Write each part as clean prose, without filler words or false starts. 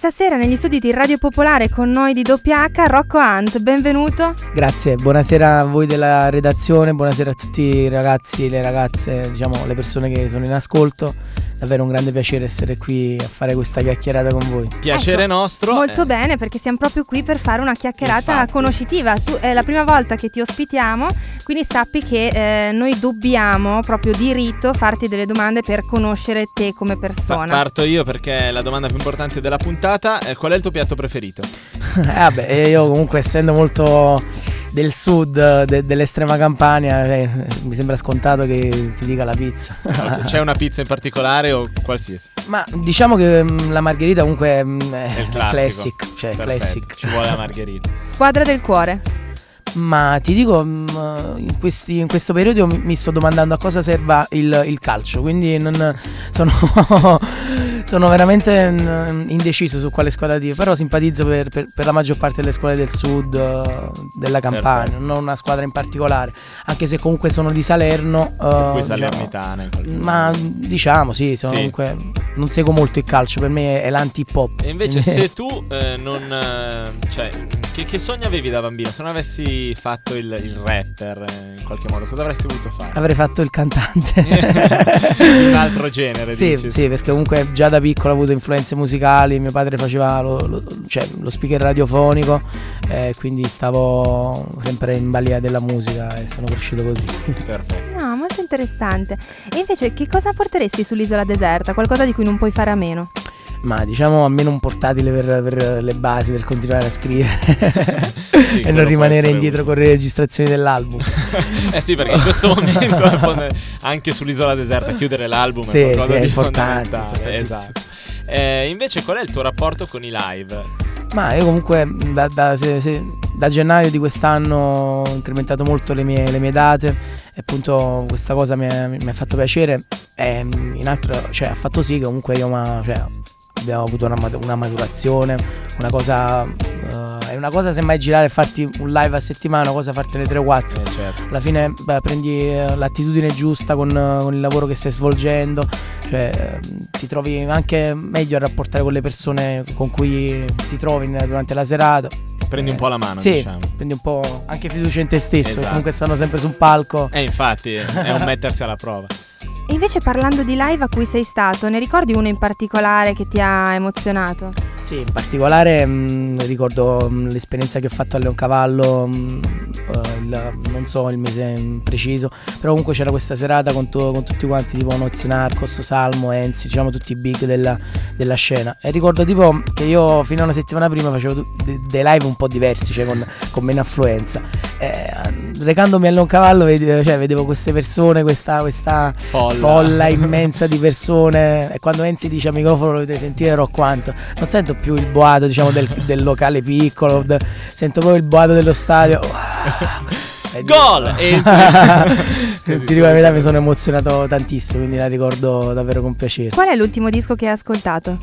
stasera negli studi di Radio Popolare con noi di WH Rocco Hunt, benvenuto. Grazie, buonasera a voi della redazione, buonasera a tutti i ragazzi, le ragazze, diciamo le persone che sono in ascolto. Davvero un grande piacere essere qui a fare questa chiacchierata con voi. Piacere nostro. Molto bene, perché siamo proprio qui per fare una chiacchierata conoscitiva. Tu è la prima volta che ti ospitiamo, quindi sappi che noi dobbiamo proprio di rito farti delle domande per conoscere te come persona. Parto io perché è la domanda più importante della puntata. Qual è il tuo piatto preferito? Vabbè, io comunque essendo molto del sud, dell'estrema Campania, mi sembra scontato che ti dica la pizza. C'è una pizza in particolare o qualsiasi? Ma diciamo che la margherita comunque è il classic, cioè classic. Ci vuole la margherita. Squadra del cuore? Ma ti dico, in questo periodo mi sto domandando a cosa serva il calcio, quindi sono veramente indeciso su quale squadra dire, però simpatizzo per la maggior parte delle squadre del sud, della Campania, non una squadra in particolare, anche se comunque sono di Salerno. Qui salernitana in qualche modo. Ma diciamo sì. Comunque non seguo molto il calcio, per me è l'anti-hip hop. E invece se tu che sogno avevi da bambino? Se non avessi fatto il rapper in qualche modo, cosa avresti voluto fare? Avrei fatto il cantante. Un altro genere, dici? Sì, perché comunque già da piccolo ho avuto influenze musicali. Mio padre faceva lo speaker radiofonico, quindi stavo sempre in balia della musica e sono cresciuto così. Perfetto. No, molto interessante. E invece che cosa porteresti sull'isola deserta? Qualcosa di cui non puoi fare a meno? Ma diciamo almeno un portatile per le basi, per continuare a scrivere e non rimanere indietro con le registrazioni dell'album. Sì, perché in questo momento anche sull'isola deserta chiudere l'album è qualcosa è di importante. Esatto. Invece qual è il tuo rapporto con i live? Ma io comunque da gennaio di quest'anno ho incrementato molto le mie date e appunto questa cosa mi ha fatto piacere e ha fatto sì che comunque abbiamo avuto una maturazione, una cosa è una cosa semmai girare e farti un live a settimana, una cosa fartene 3 o 4. Certo. Alla fine prendi l'attitudine giusta con il lavoro che stai svolgendo, cioè ti trovi anche meglio a rapportare con le persone con cui ti trovi durante la serata. Prendi un po' la mano, sì, diciamo. Prendi un po' anche fiducia in te stesso, esatto. Comunque stanno sempre su un palco. Infatti è un mettersi alla prova. E invece parlando di live a cui sei stato, ne ricordi uno in particolare che ti ha emozionato? Sì, in particolare ricordo l'esperienza che ho fatto a Leoncavallo, non so il mese preciso, però comunque c'era questa serata con tutti quanti tipo Nozi Narcos, Salmo, Enzi, diciamo tutti i big della scena. E ricordo tipo che io fino a una settimana prima facevo dei live un po' diversi, cioè con meno affluenza. Recandomi a Leoncavallo vedevo queste persone, questa folla immensa di persone, e quando Enzi dice al microfono lo dovete sentire quanto non sento più il boato, diciamo, del locale piccolo, sento proprio il boato dello stadio. Gol! Ti dico la verità, mi sono emozionato tantissimo, quindi la ricordo davvero con piacere. Qual è l'ultimo disco che hai ascoltato?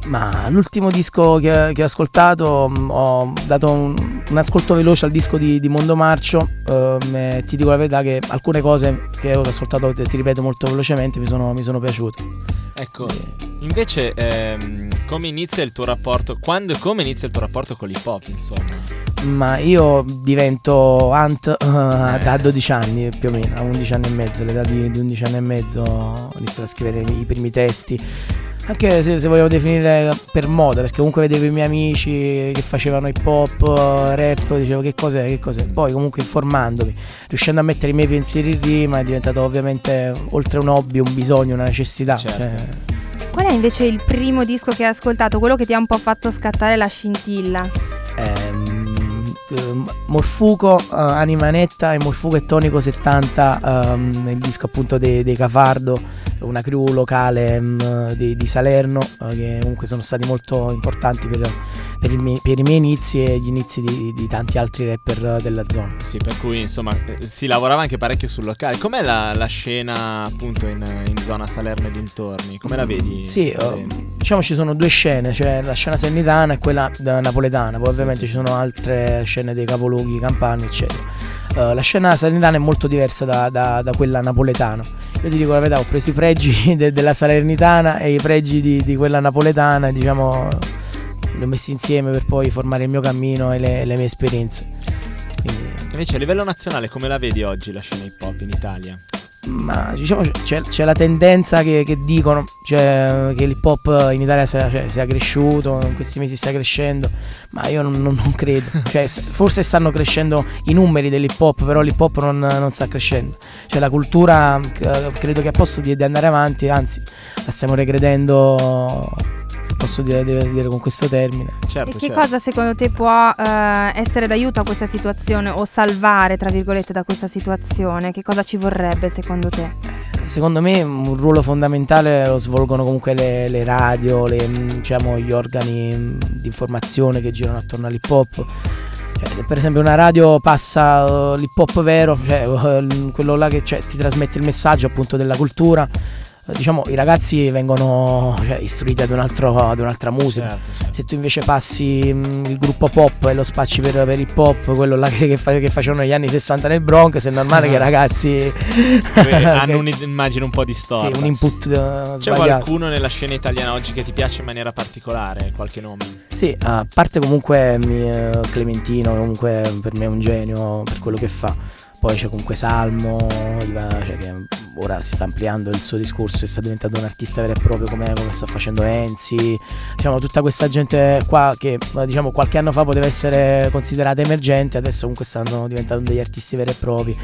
Ma l'ultimo disco che ho ascoltato, ho dato un ascolto veloce al disco di Mondo Marcio, ti dico la verità che alcune cose che ho ascoltato, ti ripeto molto velocemente, mi sono piaciute. Ecco, invece come inizia il tuo rapporto, quando e come inizia il tuo rapporto con l'hip hop, insomma? Ma io divento Hunt da 12 anni più o meno, a 11 anni e mezzo, all'età di 11 anni e mezzo ho iniziato a scrivere i primi testi. Anche se vogliamo definire per moda, perché comunque vedevo i miei amici che facevano hip hop, rap, dicevo che cos'è. Poi comunque informandomi, riuscendo a mettere i miei pensieri in rima, è diventato ovviamente oltre un hobby, un bisogno, una necessità. Certo. Qual è invece il primo disco che hai ascoltato, quello che ti ha un po' fatto scattare la scintilla? Morfuco, Anima Netta e Morfuco e Tonico 70, il disco appunto dei Cafardo, una crew locale di Salerno, che comunque sono stati molto importanti per i miei inizi e gli inizi di tanti altri rapper della zona. Sì, per cui insomma si lavorava anche parecchio sul locale. Com'è la scena appunto in zona Salerno e dintorni? Come la vedi? Sì, diciamo ci sono due scene, cioè la scena salernitana e quella napoletana, poi ovviamente ci sono altre scene dei capoluoghi campani eccetera. La scena salernitana è molto diversa da quella napoletana, Io ti dico la verità, ho preso i pregi della salernitana e i pregi di quella napoletana, diciamo, li ho messi insieme per poi formare il mio cammino e le mie esperienze. Quindi... Invece a livello nazionale come la vedi oggi la scena hip hop in Italia? Ma diciamo c'è la tendenza che dicono, cioè, che l'hip hop in Italia sia cresciuto, in questi mesi sta crescendo, ma io non credo. Cioè, forse stanno crescendo i numeri dell'hip hop, però l'hip hop non sta crescendo. Cioè la cultura credo che a posto di andare avanti, anzi la stiamo regredendo, se posso dire con questo termine. Certo, e che cosa secondo te può essere d'aiuto a questa situazione o salvare tra virgolette da questa situazione? Che cosa ci vorrebbe secondo te? Secondo me un ruolo fondamentale lo svolgono comunque le radio, diciamo, gli organi di informazione che girano attorno all'hip hop. Cioè, se per esempio una radio passa l'hip hop vero, cioè quello là che ti trasmette il messaggio appunto della cultura, diciamo i ragazzi vengono istruiti ad un'altra musica. Certo. Se tu invece passi il gruppo pop e lo spacci per hip hop, quello là che facevano negli anni 60 nel Bronx, è normale che i ragazzi hanno un'immagine un po' distorta. Sì, un input C'è sbagliato. qualcuno nella scena italiana oggi che ti piace in maniera particolare? Qualche nome? Sì, a parte comunque Clementino, comunque per me è un genio per quello che fa. Poi c'è comunque Salmo, che ora si sta ampliando il suo discorso e sta diventando un artista vero e proprio come sta facendo Enzi. Diciamo tutta questa gente qua che diciamo qualche anno fa poteva essere considerata emergente, adesso comunque stanno diventando degli artisti veri e propri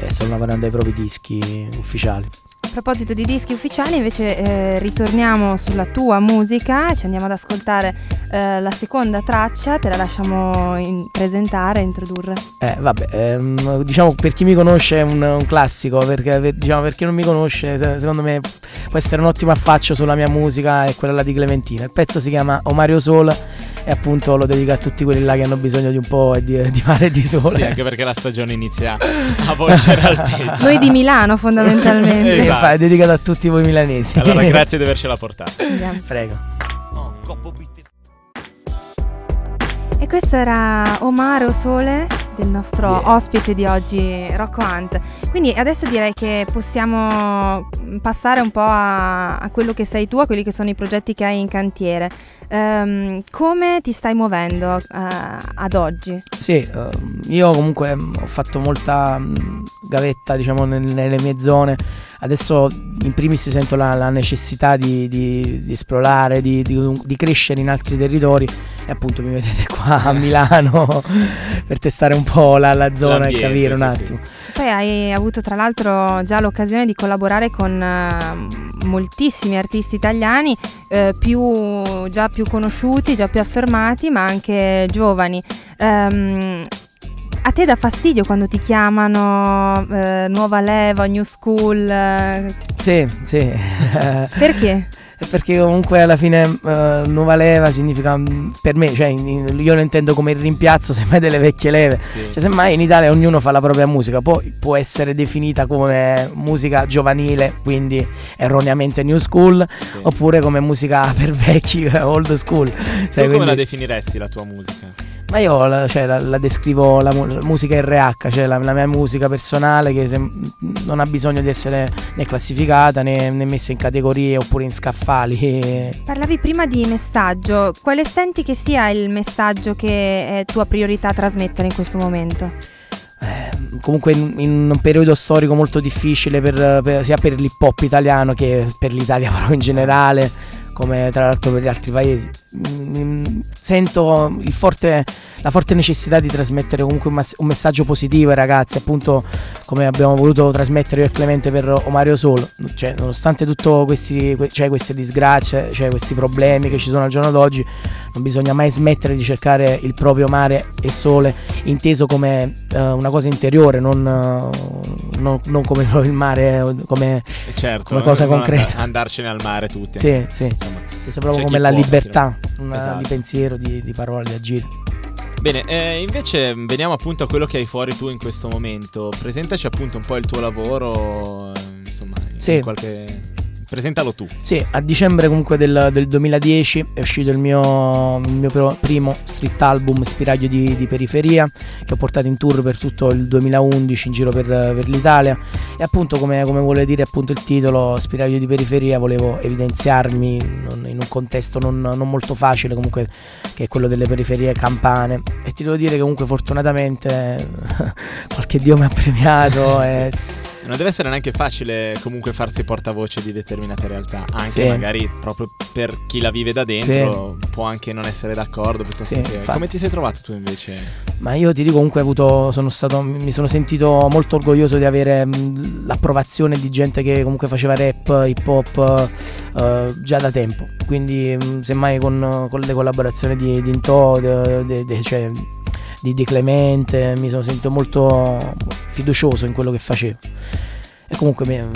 e stanno lavorando ai propri dischi ufficiali. A proposito di dischi ufficiali, invece ritorniamo sulla tua musica, ci andiamo ad ascoltare la seconda traccia, te la lasciamo presentare, introdurre. Diciamo per chi mi conosce è un classico, perché diciamo per chi non mi conosce secondo me può essere un ottimo affaccio sulla mia musica, è quella là di Clementina. Il pezzo si chiama O Mario Sole e appunto lo dedico a tutti quelli là che hanno bisogno di un po' di mare e di sole. Sì, anche perché la stagione inizia a volgere al peggio. Noi di Milano fondamentalmente. Esatto. È dedicato a tutti voi milanesi. Allora grazie di avercela portata. Prego. E questo era O Mare o Sole del nostro ospite di oggi, Rocco Hunt. Quindi adesso direi che possiamo passare un po' a quello che sei tu, a quelli che sono i progetti che hai in cantiere. Come ti stai muovendo ad oggi? Sì, io comunque ho fatto molta gavetta, diciamo, nelle mie zone. Adesso in primis sento la necessità di esplorare, di crescere in altri territori e appunto mi vedete qua a Milano per testare un po' la zona e capire un attimo. Sì. Poi hai avuto tra l'altro già l'occasione di collaborare con moltissimi artisti italiani, già più conosciuti, già più affermati, ma anche giovani. A te dà fastidio quando ti chiamano nuova leva, new school? Sì. Perché? Perché comunque alla fine nuova leva significa per me, cioè io lo intendo come il rimpiazzo semmai delle vecchie leve. Sì. Cioè semmai in Italia ognuno fa la propria musica, poi può essere definita come musica giovanile, quindi erroneamente new school, sì, oppure come musica per vecchi, old school. Cioè, tu come la definiresti la tua musica? Ma io la descrivo la musica RH, cioè la mia musica personale che non ha bisogno di essere né classificata né messa in categorie oppure in scaffali. Parlavi prima di messaggio, quale senti che sia il messaggio che è tua priorità trasmettere in questo momento? Comunque in un periodo storico molto difficile sia per l'hip hop italiano che per l'Italia però in generale, come tra l'altro per gli altri paesi, sento la forte necessità di trasmettere comunque un messaggio positivo ai ragazzi, appunto come abbiamo voluto trasmettere io e Clemente per O Mario Sole. Cioè, nonostante tutto queste disgrazie, questi problemi che ci sono al giorno d'oggi, non bisogna mai smettere di cercare il proprio mare e sole, inteso come una cosa interiore, non come il mare come cosa concreta. Andarcene al mare tutti. Sì. Insomma, proprio come la libertà di pensiero, di parola, di agire. Bene, invece veniamo appunto a quello che hai fuori tu in questo momento. Presentaci appunto un po' il tuo lavoro, insomma, sì, in qualche presentalo tu. Sì, a dicembre comunque del 2010 è uscito il mio primo street album, Spiraglio di periferia, che ho portato in tour per tutto il 2011 in giro per l'Italia, e appunto come vuole dire appunto il titolo, Spiraglio di periferia, volevo evidenziarmi in un contesto non molto facile comunque, che è quello delle periferie campane, e ti devo dire che comunque fortunatamente qualche Dio mi ha premiato. Sì. Non deve essere neanche facile comunque farsi portavoce di determinate realtà, anche sì, magari proprio per chi la vive da dentro, sì, può anche non essere d'accordo, piuttosto sì, che... infatti. Come ti sei trovato tu invece? Ma io ti dico, comunque mi sono sentito molto orgoglioso di avere l'approvazione di gente che comunque faceva rap, hip hop già da tempo, quindi semmai con le collaborazioni di Into, cioè di Clemente, mi sono sentito molto fiducioso in quello che facevo, e comunque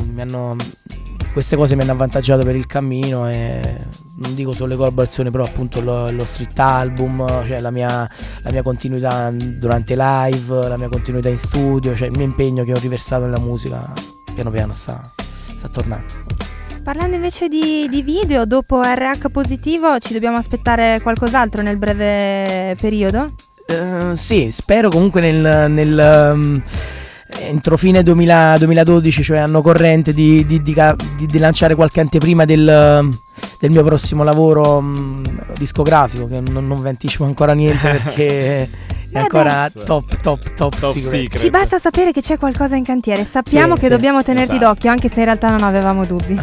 queste cose mi hanno avvantaggiato per il cammino, e non dico solo le collaborazioni, però appunto lo street album, cioè la mia continuità durante i live, la mia continuità in studio, cioè il mio impegno che ho riversato nella musica piano piano sta tornando. Parlando invece di video, dopo RH Positivo ci dobbiamo aspettare qualcos'altro nel breve periodo? Sì, spero comunque entro fine 2012, cioè anno corrente, di lanciare qualche anteprima del mio prossimo lavoro discografico, che non vi anticipo ancora niente perché è ancora top secret. Ci basta sapere che c'è qualcosa in cantiere, sappiamo che dobbiamo tenerti d'occhio, anche se in realtà non avevamo dubbi.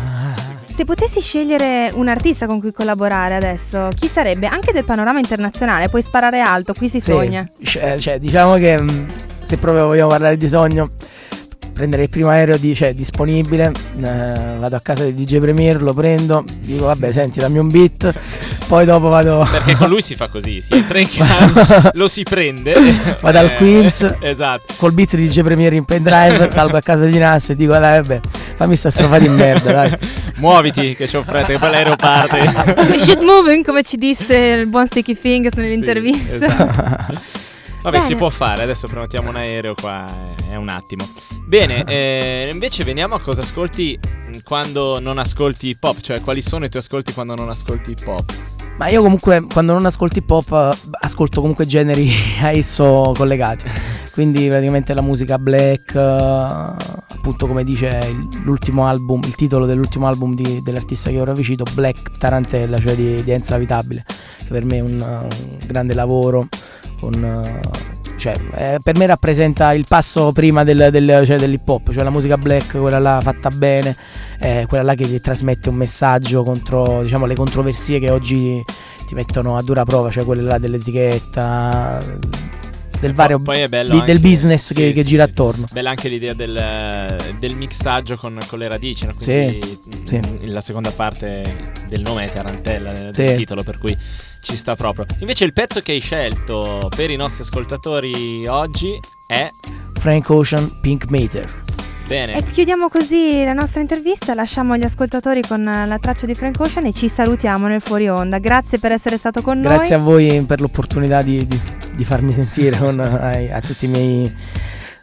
Se potessi scegliere un artista con cui collaborare adesso, chi sarebbe? Anche del panorama internazionale, puoi sparare alto, qui si sogna. Cioè, diciamo che se proprio vogliamo parlare di sogno, prendere il primo aereo disponibile, vado a casa di DJ Premier, lo prendo, dico vabbè senti, dammi un beat, poi dopo vado... Perché con lui si fa così, si entra in casa, lo si prende, vado al Queens, esatto, col beat di DJ Premier in pendrive, salgo a casa di Nas e dico dai vabbè, fammi sta strofa di merda, dai. Muoviti che c'ho fretta, che poi l'aereo parte. We should moving, come ci disse il buon Sticky Fingers nell'intervista. Sì, esatto. Vabbè, si può fare, adesso prenotiamo un aereo qua, è un attimo. Bene, invece veniamo a cosa ascolti quando non ascolti hip hop, cioè quali sono i tuoi ascolti quando non ascolti hip hop? Ma io comunque quando non ascolto hip hop ascolto comunque generi a esso collegati, quindi praticamente la musica black, appunto come dice l'ultimo album, il titolo dell'ultimo album dell'artista che ora vi cito, Black Tarantella, cioè di Enzo Avitabile, che per me è un grande lavoro, per me rappresenta il passo prima dell'hip hop, cioè la musica black, quella là fatta bene, quella là che ti trasmette un messaggio contro, diciamo, le controversie che oggi ti mettono a dura prova, cioè quelle là dell'etichetta, del vario poi è bello del business che gira attorno. Bella anche l'idea del mixaggio con le radici, no? Quindi la seconda parte del nome è Tarantella, del titolo, per cui ci sta proprio. Invece il pezzo che hai scelto per i nostri ascoltatori oggi è Frank Ocean, Pink Meter. Bene. E chiudiamo così la nostra intervista, lasciamo gli ascoltatori con la traccia di Frank Ocean e ci salutiamo nel fuori onda. Grazie per essere stato con noi. Grazie a voi per l'opportunità di farmi sentire a tutti i miei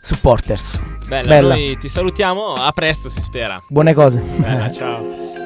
supporters. Bella. Noi ti salutiamo, a presto si spera. Buone cose. Bella, ciao.